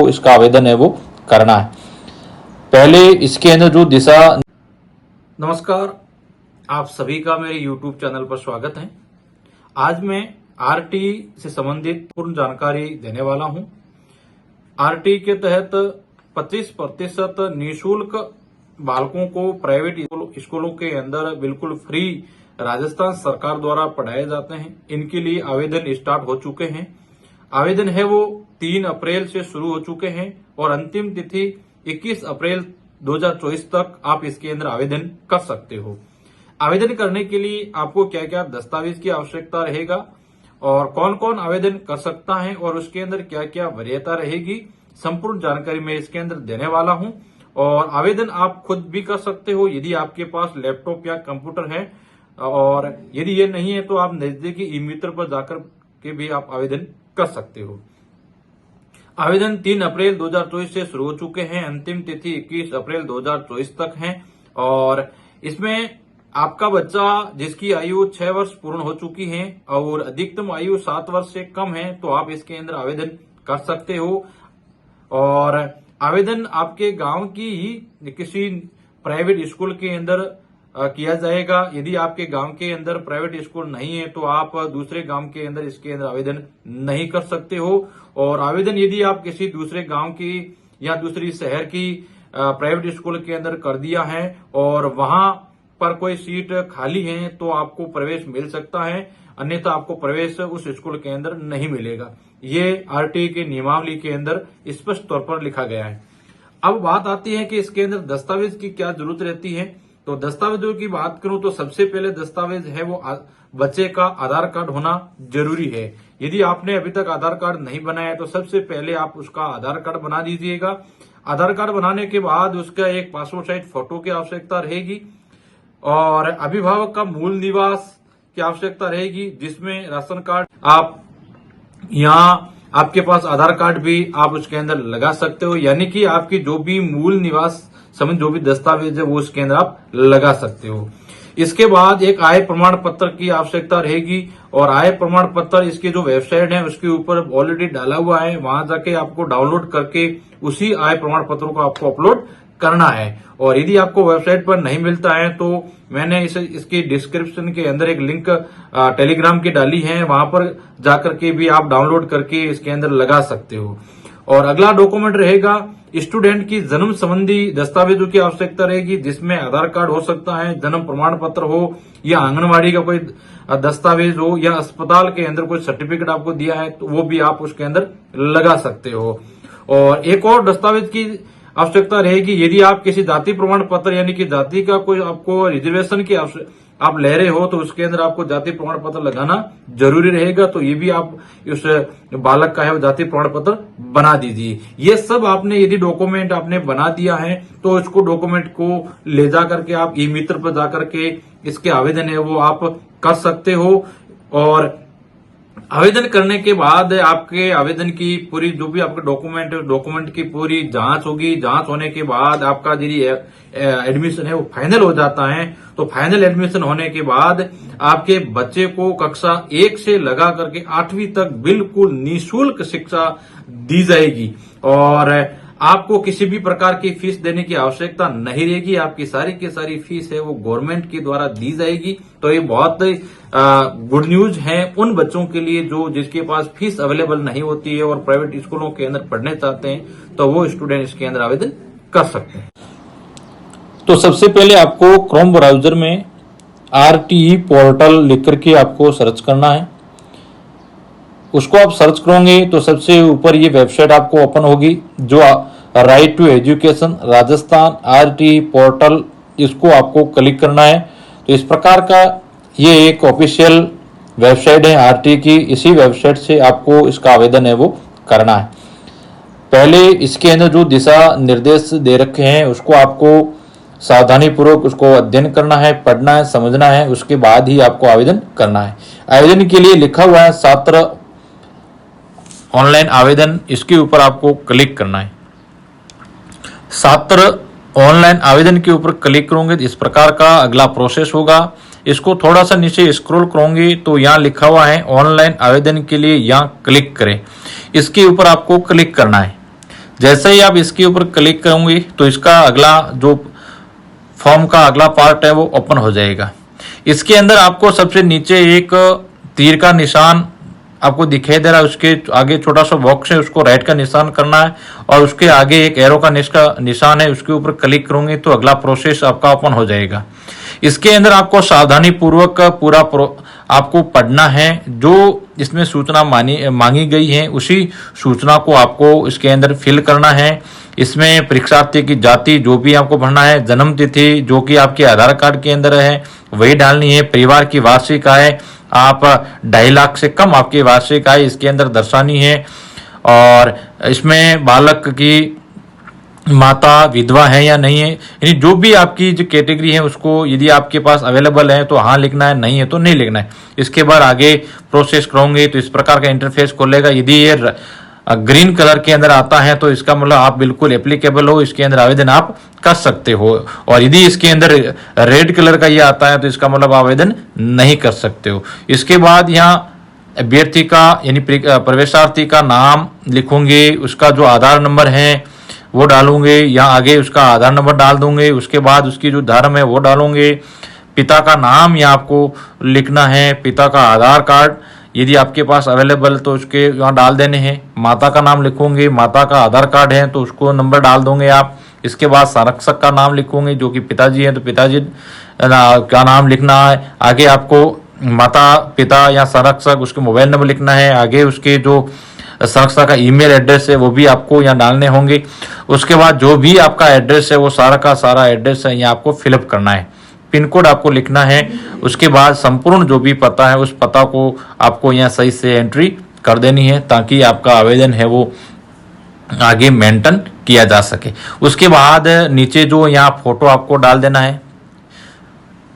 इसका आवेदन है वो करना है। पहले इसके अंदर जो दिशा। नमस्कार, आप सभी का मेरे YouTube चैनल पर स्वागत है। आज मैं आरटी से संबंधित पूर्ण जानकारी देने वाला हूं। आरटी के तहत 25% निःशुल्क बालकों को प्राइवेट स्कूलों के अंदर बिल्कुल फ्री राजस्थान सरकार द्वारा पढ़ाए जाते हैं। इनके लिए आवेदन स्टार्ट हो चुके हैं। आवेदन है वो 3 अप्रैल से शुरू हो चुके हैं और अंतिम तिथि 21 अप्रैल 2024 तक आप इसके अंदर आवेदन कर सकते हो। आवेदन करने के लिए आपको क्या क्या दस्तावेज की आवश्यकता रहेगा और कौन कौन आवेदन कर सकता है और उसके अंदर क्या क्या वरीयता रहेगी, संपूर्ण जानकारी मैं इसके अंदर देने वाला हूं। और आवेदन आप खुद भी कर सकते हो यदि आपके पास लैपटॉप या कंप्यूटर है, और यदि ये नहीं है तो आप नजदीकी ई मित्र पर जाकर के भी आप आवेदन कर सकते हो। आवेदन 3 अप्रैल 2024 से शुरू हो चुके हैं। अंतिम तिथि 21 अप्रैल 2024 तक है और इसमें आपका बच्चा जिसकी आयु 6 वर्ष पूर्ण हो चुकी है और अधिकतम आयु 7 वर्ष से कम है तो आप इसके अंदर आवेदन कर सकते हो। और आवेदन आपके गांव की ही किसी प्राइवेट स्कूल के अंदर किया जाएगा। यदि आपके गांव के अंदर प्राइवेट स्कूल नहीं है तो आप दूसरे गांव के अंदर इसके अंदर आवेदन नहीं कर सकते हो। और आवेदन यदि आप किसी दूसरे गांव की या दूसरी शहर की प्राइवेट स्कूल के अंदर कर दिया है और वहां पर कोई सीट खाली है तो आपको प्रवेश मिल सकता है, अन्यथा आपको प्रवेश उस स्कूल के अंदर नहीं मिलेगा। ये आरटीई के नियमावली के अंदर स्पष्ट तौर पर लिखा गया है। अब बात आती है कि इसके अंदर दस्तावेज की क्या जरूरत रहती है। तो दस्तावेजों की बात करूं तो सबसे पहले दस्तावेज है वो बच्चे का आधार कार्ड होना जरूरी है। यदि आपने अभी तक आधार कार्ड नहीं बनाया तो सबसे पहले आप उसका आधार कार्ड बना दीजिएगा। आधार कार्ड बनाने के बाद उसका एक पासपोर्ट साइज फोटो की आवश्यकता रहेगी और अभिभावक का मूल निवास की आवश्यकता रहेगी, जिसमें राशन कार्ड आप यहाँ आपके पास आधार कार्ड भी आप उसके अंदर लगा सकते हो, यानी कि आपकी जो भी मूल निवास संबंधी जो भी दस्तावेज है वो उसके अंदर आप लगा सकते हो। इसके बाद एक आय प्रमाण पत्र की आवश्यकता रहेगी और आय प्रमाण पत्र इसकी जो वेबसाइट है उसके ऊपर ऑलरेडी डाला हुआ है, वहां जाके आपको डाउनलोड करके उसी आय प्रमाण पत्रों को आपको अपलोड करना है। और यदि आपको वेबसाइट पर नहीं मिलता है तो मैंने इसकी डिस्क्रिप्शन के अंदर एक लिंक टेलीग्राम की डाली है, वहां पर जाकर के भी आप डाउनलोड करके इसके अंदर लगा सकते हो। और अगला डॉक्यूमेंट रहेगा स्टूडेंट की जन्म संबंधी दस्तावेजों की आवश्यकता रहेगी, जिसमें आधार कार्ड हो सकता है, जन्म प्रमाण पत्र हो या आंगनबाड़ी का कोई दस्तावेज हो या अस्पताल के अंदर कोई सर्टिफिकेट आपको दिया है तो वो भी आप उसके अंदर लगा सकते हो। और एक और दस्तावेज की आवश्यकता रहेगी यदि आप किसी जाति प्रमाण पत्र यानी कि जाति का कोई आपको रिजर्वेशन की आप ले रहे हो तो उसके अंदर आपको जाति प्रमाण पत्र लगाना जरूरी रहेगा। तो ये भी आप उस बालक का है वो जाति प्रमाण पत्र बना दीजिए। ये सब आपने यदि डॉक्यूमेंट आपने बना दिया है तो इसको डॉक्यूमेंट को ले जाकर के आप ई मित्र पर जाकर के इसके आवेदन है वो आप कर सकते हो। और आवेदन करने के बाद आपके आवेदन की पूरी जो भी आपके डॉक्यूमेंट की पूरी जांच होगी। जांच होने के बाद आपका यदि एडमिशन है वो फाइनल हो जाता है तो फाइनल एडमिशन होने के बाद आपके बच्चे को कक्षा 1 से लगा करके 8वीं तक बिल्कुल निःशुल्क शिक्षा दी जाएगी और आपको किसी भी प्रकार की फीस देने की आवश्यकता नहीं रहेगी। आपकी सारी की सारी फीस है वो गवर्नमेंट के द्वारा दी जाएगी। तो ये बहुत गुड न्यूज है उन बच्चों के लिए जो जिसके पास फीस अवेलेबल नहीं होती है और प्राइवेट स्कूलों के अंदर पढ़ने चाहते हैं तो वो स्टूडेंट इसके अंदर आवेदन कर सकते हैं। तो सबसे पहले आपको क्रोम ब्राउजर में आरटीई पोर्टल लिख करके आपको सर्च करना है। उसको आप सर्च करोगे तो सबसे ऊपर ये वेबसाइट आपको ओपन होगी जो right to education Rajasthan RTE portal, इसको आपको क्लिक करना है। तो इस प्रकार का ये एक ऑफिशियल वेबसाइट है आरटीई की। इसी वेबसाइट से आपको इसका आवेदन है वो करना है। पहले इसके अंदर जो दिशा निर्देश दे रखे हैं उसको आपको सावधानी पूर्वक उसको अध्ययन करना है, पढ़ना है, समझना है, उसके बाद ही आपको आवेदन करना है। आवेदन के लिए लिखा हुआ है छात्र ऑनलाइन आवेदन, इसके ऊपर आपको क्लिक करना है। छात्र ऑनलाइन आवेदन के ऊपर क्लिक करोगे तो इस प्रकार का अगला प्रोसेस होगा। इसको थोड़ा सा नीचे स्क्रॉल करोगे तो यहाँ लिखा हुआ है ऑनलाइन आवेदन के लिए यहाँ क्लिक करें, इसके ऊपर आपको क्लिक करना है। जैसे ही आप इसके ऊपर क्लिक करोगे तो इसका अगला जो फॉर्म का अगला पार्ट है वो ओपन हो जाएगा। इसके अंदर आपको सबसे नीचे एक तीर का निशान आपको दिखाई दे रहा है, उसके आगे छोटा सा बॉक्स है, उसको राइट का निशान करना है और उसके आगे एक एरो का निशान है, उसके ऊपर क्लिक करोगे तो अगला प्रोसेस आपका ओपन हो जाएगा। इसके अंदर आपको सावधानी पूर्वक पूरा आपको पढ़ना है। जो इसमें सूचना मांगी गई है उसी सूचना को आपको इसके अंदर फिल करना है। इसमें परीक्षार्थी की जाति जो भी आपको भरना है, जन्म तिथि जो कि आपके आधार कार्ड के अंदर है वही डालनी है, परिवार की वार्षिक आय आप 2.5 लाख से कम आपकी वार्षिक आय इसके अंदर दर्शानी है। और इसमें बालक की माता विधवा है या नहीं है, यानी जो भी आपकी जो कैटेगरी है उसको यदि आपके पास अवेलेबल है तो हाँ लिखना है, नहीं है तो नहीं लिखना है। इसके बाद आगे प्रोसेस करोगे तो इस प्रकार का इंटरफेस खोलेगा। यदि ये ग्रीन कलर के अंदर आता है तो इसका मतलब आप बिल्कुल एप्लीकेबल हो, इसके अंदर आवेदन आप कर सकते हो। और यदि इसके अंदर रेड कलर का ये आता है तो इसका मतलब आवेदन नहीं कर सकते हो। इसके बाद यहाँ अभ्यर्थी का यानी प्रवेशार्थी का नाम लिखूंगे, उसका जो आधार नंबर है वो डालूंगे, यहाँ आगे उसका आधार नंबर डाल दूंगे, उसके बाद उसकी जो धर्म है वो डालूंगे। पिता का नाम यहाँ आपको लिखना है, पिता का आधार कार्ड यदि आपके पास अवेलेबल तो उसके यहाँ डाल देने हैं। माता का नाम लिखोगे, माता का आधार कार्ड है तो उसको नंबर डाल दोगे आप। इसके बाद संरक्षक का नाम लिखोगे, जो कि पिताजी हैं तो पिताजी का नाम लिखना है। आगे आपको माता पिता या संरक्षक उसके मोबाइल नंबर लिखना है। आगे उसके जो संरक्षक का ईमेल एड्रेस है वो भी आपको यहाँ डालने होंगे। उसके बाद जो भी आपका एड्रेस है वो सारा का सारा एड्रेस है यहाँ आपको फिलअप करना है। पिन कोड आपको लिखना है। उसके बाद संपूर्ण जो भी पता है उस पता को आपको यहाँ सही से एंट्री कर देनी है ताकि आपका आवेदन है वो आगे मेंटेन किया जा सके। उसके बाद नीचे जो यहाँ फोटो आपको डाल देना है,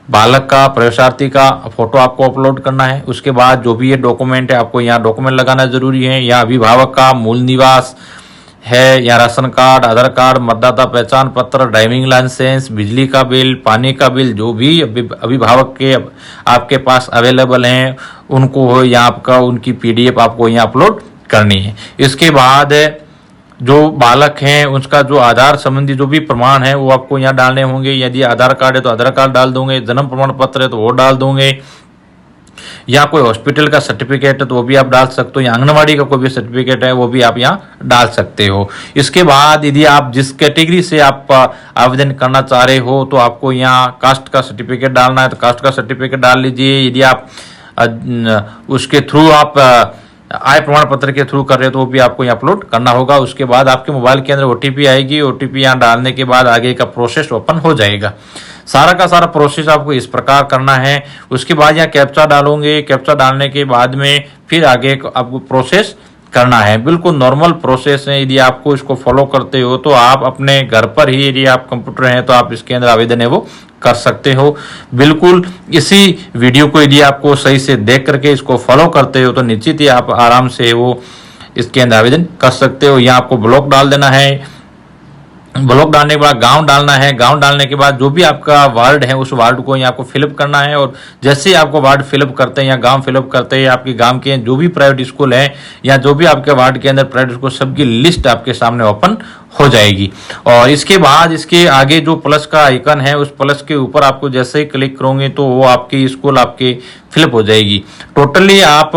बालक का प्रवेशार्थी का फोटो आपको अपलोड करना है। उसके बाद जो भी ये डॉक्यूमेंट है आपको यहाँ डॉक्यूमेंट लगाना जरूरी है। यहाँ अभिभावक का मूल निवास है, या राशन कार्ड, आधार कार्ड, मतदाता पहचान पत्र, ड्राइविंग लाइसेंस, बिजली का बिल, पानी का बिल जो भी अभिभावक के आपके पास अवेलेबल हैं उनको हो यहाँ आपका उनकी पीडीएफ आपको यहाँ अपलोड करनी है। इसके बाद जो बालक हैं उसका जो आधार संबंधी जो भी प्रमाण है वो आपको यहाँ डालने होंगे। यदि आधार कार्ड है तो आधार कार्ड डाल दोगे, जन्म प्रमाण पत्र है तो वो डाल दोगे, या कोई हॉस्पिटल का सर्टिफिकेट है तो वो भी आप डाल सकते हो, या आंगनवाड़ी का कोई भी सर्टिफिकेट है वो भी आप यहाँ डाल सकते हो। इसके बाद यदि आप जिस कैटेगरी से आप आवेदन करना चाह रहे हो तो आपको यहाँ कास्ट का सर्टिफिकेट डालना है तो कास्ट का सर्टिफिकेट डाल लीजिए। यदि आप उसके थ्रू आप आय प्रमाण पत्र के थ्रू कर रहे हो तो वो भी आपको यहाँ अपलोड करना होगा। उसके बाद आपके मोबाइल के अंदर ओटीपी आएगी, ओटीपी यहाँ डालने के बाद आगे का प्रोसेस ओपन हो जाएगा। सारा का सारा प्रोसेस आपको इस प्रकार करना है। उसके बाद यहाँ कैप्चा डालोगे, कैप्चा डालने के बाद में फिर आगे आपको प्रोसेस करना है। बिल्कुल नॉर्मल प्रोसेस है। यदि आपको इसको फॉलो करते हो तो आप अपने घर पर ही, यदि आप कंप्यूटर है तो आप इसके अंदर आवेदन है वो कर सकते हो। बिल्कुल इसी वीडियो को यदि आपको सही से देख करके इसको फॉलो करते हो तो निश्चित ही आप आराम से वो इसके अंदर आवेदन कर सकते हो। यहाँ आपको ब्लॉक डाल देना है। ब्लॉक डालने के बाद गांव डालना है। गांव डालने के बाद जो भी आपका वार्ड है उस वार्ड को यहाँ आपको फिलअप करना है। और जैसे ही आपको वार्ड फिलअप करते हैं या गांव फिलअप करते हैं, आपके गांव के जो भी प्राइवेट स्कूल है या जो भी आपके वार्ड के अंदर प्राइवेट स्कूल सबकी लिस्ट आपके सामने ओपन हो जाएगी। और इसके बाद इसके आगे जो प्लस का आइकन है उस प्लस के ऊपर आपको जैसे ही क्लिक करोगे तो वो आपकी स्कूल आपके फिलअप हो जाएगी। टोटली आप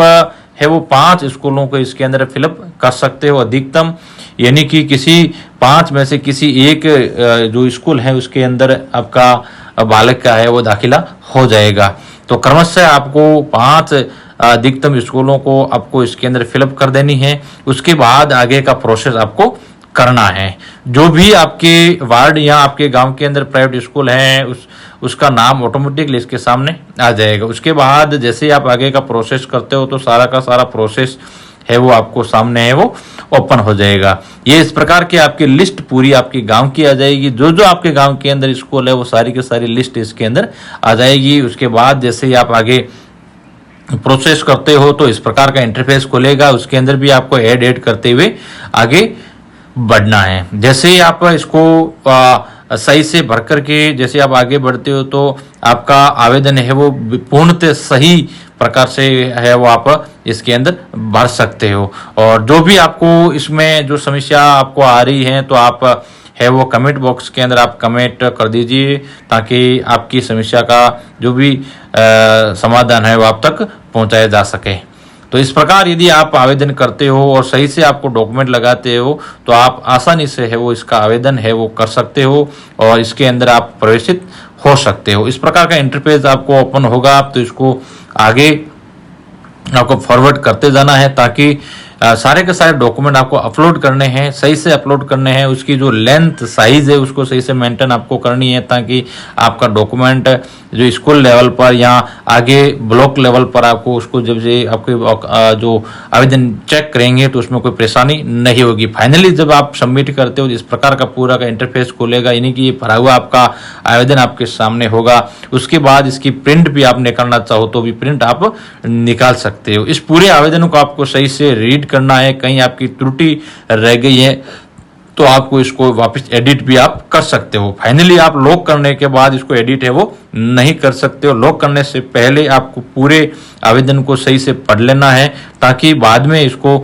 है वो 5 स्कूलों को इसके अंदर फिलअप कर सकते हो अधिकतम, यानी कि किसी 5 में से किसी एक जो स्कूल है उसके अंदर आपका बालक का है वो दाखिला हो जाएगा। तो क्रमशः आपको 5 अधिकतम स्कूलों को आपको इसके अंदर फिलअप कर देनी है। उसके बाद आगे का प्रोसेस आपको करना है। जो भी आपके वार्ड या आपके गांव के अंदर प्राइवेट स्कूल है उसका नाम ऑटोमेटिकली इसके सामने आ जाएगा। उसके बाद जैसे आप आगे का प्रोसेस करते हो तो सारा का सारा प्रोसेस है वो आपको सामने है वो ओपन हो जाएगा। ये इस प्रकार की आपकी लिस्ट पूरी आपके गांव की आ जाएगी। जो जो आपके गांव के अंदर स्कूल है वो सारी की सारी लिस्ट इसके अंदर आ जाएगी। उसके बाद जैसे ही आप आगे प्रोसेस करते हो तो इस प्रकार का इंटरफेस खुलेगा। उसके अंदर भी आपको ऐड करते हुए आगे बढ़ना है। जैसे ही आप इसको सही से भर करके जैसे आप आगे बढ़ते हो तो आपका आवेदन है वो पूर्णतः सही प्रकार से है वो आप इसके अंदर भर सकते हो। और जो भी आपको इसमें जो समस्या आपको आ रही है तो आप है वो कमेंट बॉक्स के अंदर आप कमेंट कर दीजिए, ताकि आपकी समस्या का जो भी समाधान है वो आप तक पहुंचाया जा सके। तो इस प्रकार यदि आप आवेदन करते हो और सही से आपको डॉक्यूमेंट लगाते हो तो आप आसानी से है वो इसका आवेदन है वो कर सकते हो और इसके अंदर आप प्रवेशित हो सकते हो। इस प्रकार का इंटरफेस आपको ओपन होगा, तो इसको आगे आपको फॉरवर्ड करते जाना है, ताकि सारे के सारे डॉक्यूमेंट आपको अपलोड करने हैं, सही से अपलोड करने हैं। उसकी जो लेंथ साइज है उसको सही से मेंटेन आपको करनी है, ताकि आपका डॉक्यूमेंट जो स्कूल लेवल पर या आगे ब्लॉक लेवल पर आपको उसको जब से आपके जो आवेदन चेक करेंगे तो उसमें कोई परेशानी नहीं होगी। फाइनली जब आप सबमिट करते हो इस प्रकार का पूरा का इंटरफेस खुलेगा, यानी कि ये भरा हुआ आपका आवेदन आपके सामने होगा। उसके बाद इसकी प्रिंट भी आप निकालना चाहो तो भी प्रिंट आप निकाल सकते हो। इस पूरे आवेदन को आपको सही से रीड करना है, कहीं आपकी त्रुटि रह गई है तो आपको इसको वापस एडिट भी आप कर सकते हो। फाइनली आप लॉक करने के बाद इसको एडिट है वो नहीं कर सकते हो। लॉक करने से पहले आपको पूरे आवेदन को सही से पढ़ लेना है, ताकि बाद में इसको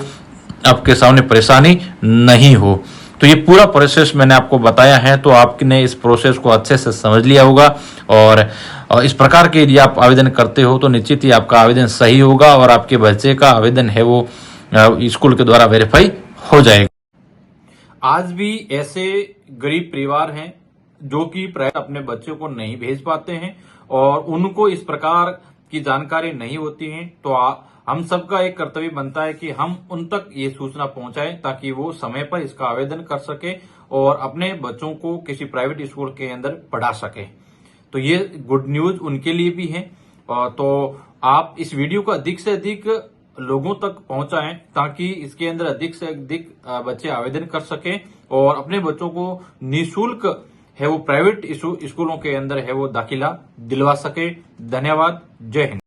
आपके सामने परेशानी नहीं हो। तो ये पूरा प्रोसेस मैंने आपको बताया है, तो आपने इस प्रोसेस को अच्छे से समझ लिया होगा और इस प्रकार के यदि आप आवेदन करते हो तो निश्चित ही आपका आवेदन सही होगा और आपके बच्चे का आवेदन है वो स्कूल के द्वारा वेरीफाई हो जाएगा। आज भी ऐसे गरीब परिवार हैं जो कि प्राइवेट अपने बच्चों को नहीं भेज पाते हैं और उनको इस प्रकार की जानकारी नहीं होती है, तो हम सबका एक कर्तव्य बनता है कि हम उन तक ये सूचना पहुंचाएं, ताकि वो समय पर इसका आवेदन कर सके और अपने बच्चों को किसी प्राइवेट स्कूल के अंदर पढ़ा सके। तो ये गुड न्यूज उनके लिए भी है। तो आप इस वीडियो को अधिक से अधिक लोगों तक पहुंचाएं, ताकि इसके अंदर अधिक से अधिक बच्चे आवेदन कर सकें और अपने बच्चों को निःशुल्क है वो प्राइवेट स्कूलों के अंदर है वो दाखिला दिलवा सके। धन्यवाद। जय हिंद।